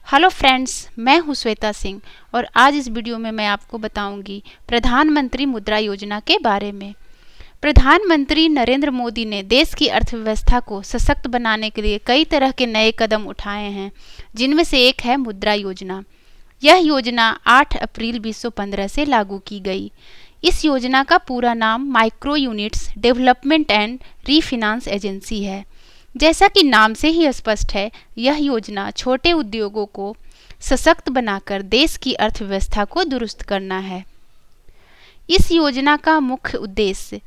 Hello friends, मैं हूं श्वेता सिंह और आज इस वीडियो में मैं आपको बताऊंगी प्रधानमंत्री मुद्रा योजना के बारे में। प्रधानमंत्री नरेंद्र मोदी ने देश की अर्थव्यवस्था को सशक्त बनाने के लिए कई तरह के नए कदम उठाए हैं, जिनमें से एक है मुद्रा योजना। यह योजना 8 अप्रैल 2015 से लागू की गई। इस योजना का पूरा नाम micro units development and refinance agency है। जैसा कि नाम से ही स्पष्ट है, यह योजना छोटे उद्योगों को सशक्त बनाकर देश की अर्थव्यवस्था को दुरुस्त करना है। इस योजना का मुख्य उद्देश्य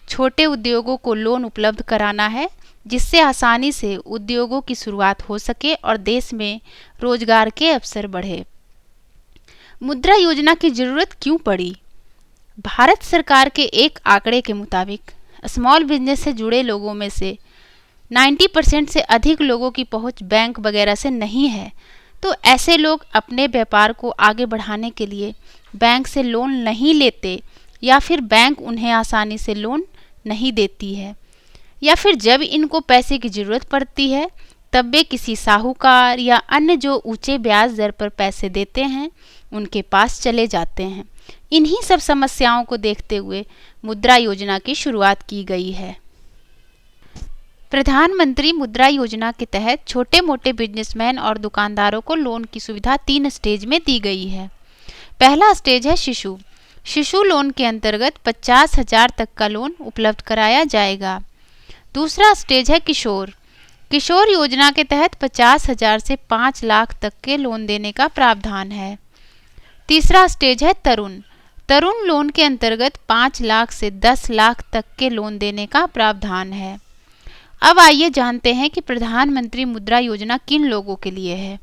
छोटे उद्योगों को लोन उपलब्ध कराना है, जिससे आसानी से उद्योगों की शुरुआत हो सके और देश में रोजगार के अवसर बढ़े। मुद्रा योजना की जरूरत क्यों पड़ी? भारत सरकार के एक आंकड़े के मुताबिक स्मॉल बिजनेस से जुड़े लोगों में से 90% से अधिक लोगों की पहुंच बैंक वगैरह से नहीं है। तो ऐसे लोग अपने व्यापार को आगे बढ़ाने के लिए बैंक से लोन नहीं लेते, या फिर बैंक उन्हें आसानी से लोन नहीं देती है, या फिर जब इनको पैसे की ज़रूरत पड़ती है तब वे किसी साहूकार या अन्य जो ऊंचे ब्याज दर पर पैसे देते हैं उनके पास चले जाते हैं। इन्हीं सब समस्याओं को देखते हुए मुद्रा योजना की शुरुआत की गई है। प्रधानमंत्री मुद्रा योजना के तहत छोटे मोटे बिजनेसमैन और दुकानदारों को लोन की सुविधा 3 स्टेज में दी गई है। पहला स्टेज है शिशु लोन के अंतर्गत 50,000 तक का लोन उपलब्ध कराया जाएगा। दूसरा स्टेज है किशोर योजना के तहत 50,000 से 5 लाख तक के लोन देने का प्रावधान है। तीसरा स्टेज है तरुण लोन के अंतर्गत 5 लाख से 10 लाख तक के लोन देने का प्रावधान है। अब आइए जानते हैं कि प्रधानमंत्री मुद्रा योजना किन लोगों के लिए है।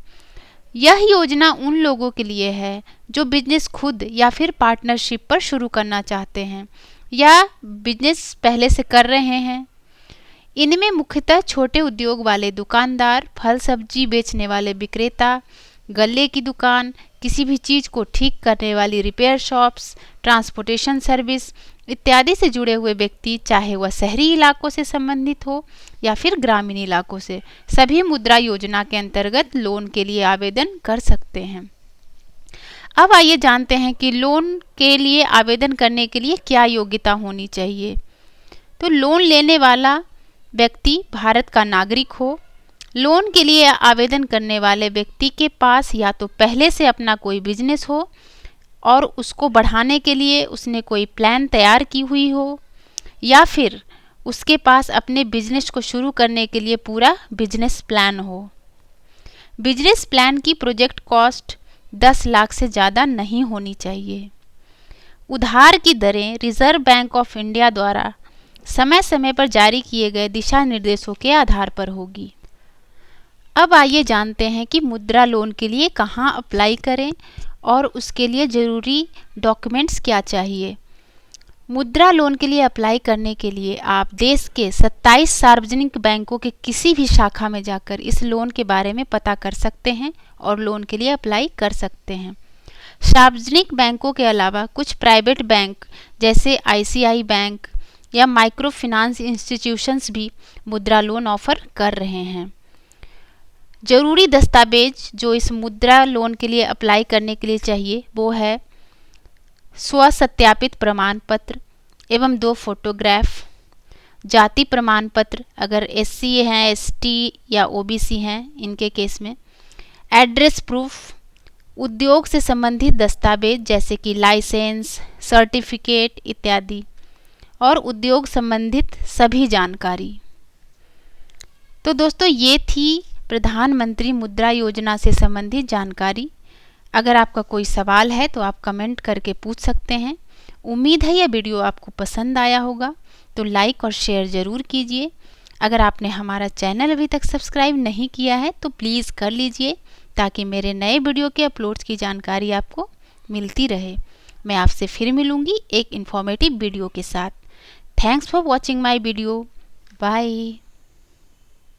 यह योजना उन लोगों के लिए है जो बिजनेस खुद या फिर पार्टनरशिप पर शुरू करना चाहते हैं या बिजनेस पहले से कर रहे हैं। इनमें मुख्यतः छोटे उद्योग वाले दुकानदार, फल सब्जी बेचने वाले विक्रेता, गल्ले की दुकान, किसी भी चीज़ को ठीक करने वाली रिपेयर शॉप्स, ट्रांसपोर्टेशन सर्विस इत्यादि से जुड़े हुए व्यक्ति, चाहे वह शहरी इलाकों से संबंधित हो या फिर ग्रामीण इलाकों से, सभी मुद्रा योजना के अंतर्गत लोन के लिए आवेदन कर सकते हैं। अब आइए जानते हैं कि लोन के लिए आवेदन करने के लिए क्या योग्यता होनी चाहिए। तो लोन लेने वाला व्यक्ति भारत का नागरिक हो। लोन के लिए आवेदन करने वाले व्यक्ति के पास या तो पहले से अपना कोई बिजनेस हो और उसको बढ़ाने के लिए उसने कोई प्लान तैयार की हुई हो, या फिर उसके पास अपने बिजनेस को शुरू करने के लिए पूरा बिजनेस प्लान हो। बिजनेस प्लान की प्रोजेक्ट कॉस्ट 10 लाख से ज़्यादा नहीं होनी चाहिए। उधार की दरें रिजर्व बैंक ऑफ इंडिया द्वारा समय समय पर जारी किए गए दिशा निर्देशों के आधार पर होगी। अब आइए जानते हैं कि मुद्रा लोन के लिए कहाँ अप्लाई करें और उसके लिए ज़रूरी डॉक्यूमेंट्स क्या चाहिए। मुद्रा लोन के लिए अप्लाई करने के लिए आप देश के 27 सार्वजनिक बैंकों के किसी भी शाखा में जाकर इस लोन के बारे में पता कर सकते हैं और लोन के लिए अप्लाई कर सकते हैं। सार्वजनिक बैंकों के अलावा कुछ प्राइवेट बैंक जैसे ICICI बैंक या माइक्रो फाइनेंस इंस्टीट्यूशंस भी मुद्रा लोन ऑफर कर रहे हैं। जरूरी दस्तावेज जो इस मुद्रा लोन के लिए अप्लाई करने के लिए चाहिए वो है स्वसत्यापित प्रमाण पत्र एवं 2 फोटोग्राफ, जाति प्रमाण पत्र अगर SC हैं, ST या OBC हैं इनके केस में, एड्रेस प्रूफ, उद्योग से संबंधित दस्तावेज जैसे कि लाइसेंस, सर्टिफिकेट इत्यादि, और उद्योग संबंधित सभी जानकारी। तो दोस्तों, ये थी प्रधानमंत्री मुद्रा योजना से संबंधित जानकारी। अगर आपका कोई सवाल है तो आप कमेंट करके पूछ सकते हैं। उम्मीद है यह वीडियो आपको पसंद आया होगा, तो लाइक और शेयर ज़रूर कीजिए। अगर आपने हमारा चैनल अभी तक सब्सक्राइब नहीं किया है तो प्लीज़ कर लीजिए, ताकि मेरे नए वीडियो के अपलोड्स की जानकारी आपको मिलती रहे। मैं आपसे फिर मिलूँगी एक इन्फॉर्मेटिव वीडियो के साथ। Thanks for watching my video. Bye.